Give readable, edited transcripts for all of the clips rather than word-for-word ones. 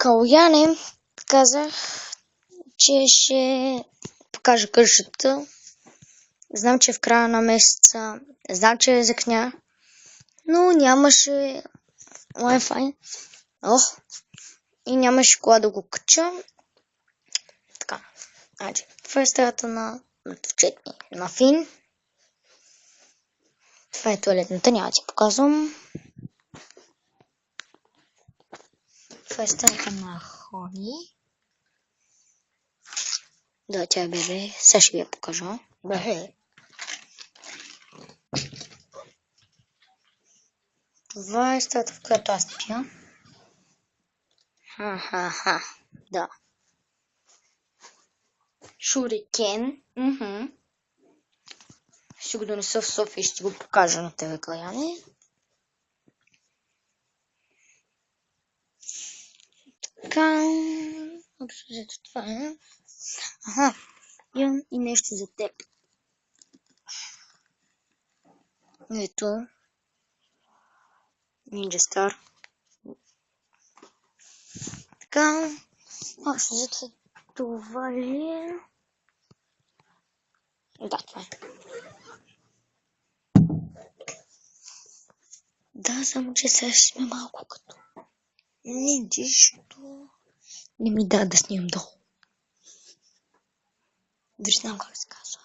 Калояне казах, че ще покажа къщата. Знам, че в края на месеца, знам, че е закня, но нямаше Wi-Fi. И нямаше кола да го кача. Така, значи, това е стаята на мъртвчетни, на Фин. Това е туалетната, няма да ти показвам. Това е стаята на Хони. Да, тя е бебе. Сега ще ви я покажа. Бебе. Това е стаята, в която аз спя. Ха-ха-ха. Да. Шурикен. Ще го донеса в София и ще го покажа на тебе, Каяне. Така. Общо взето това е. Имам и нещо за теб. Ето. Ninja Star. Така. Общо взето това е. Да, това е. Да, само че сега ще сме малко като нинджи, защото не ми да да снимам долу. Дори знам как се казва.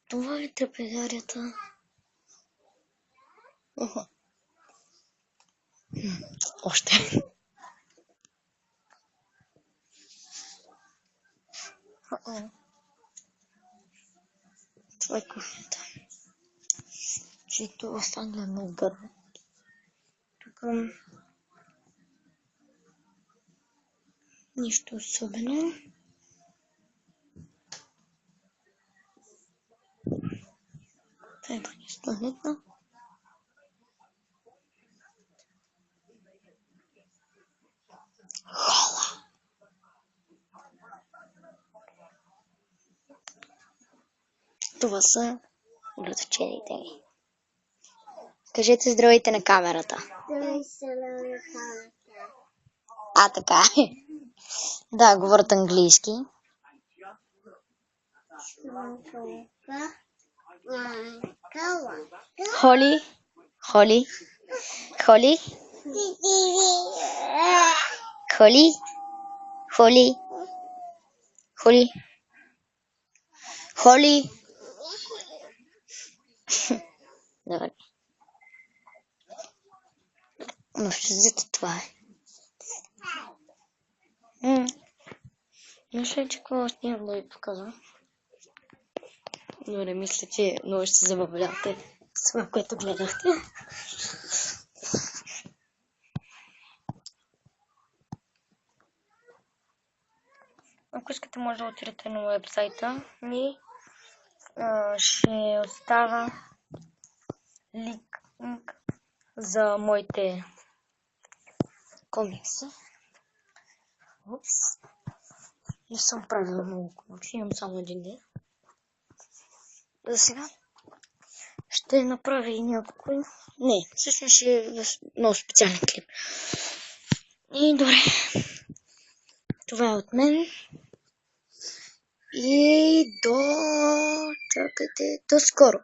Това е трапезарията. Още. Това е кухнята. Чето остана много гадно. Тук нищо особено. Това е баня. Хола. Това са люточените ми. Кажете здравейте на камерата. Така е. Да, говорят английски. Холи. Холи. Холи. Холи. Холи. Холи. Холи. Добре. Но ще взето това е. Мисля, че какво още имам да ви показвам. Но не мисля, че много ще се забавлявате с това, което гледахте. Ако искате, може да отидете на уебсайта ми. Ще оставя линк за моите комикси. Не съм правила много комикси, имам само един ден. За сега ще направя и някакво. Не, всъщност ще е много специален клип. И добре. Това е от мен. И чакайте, до скоро.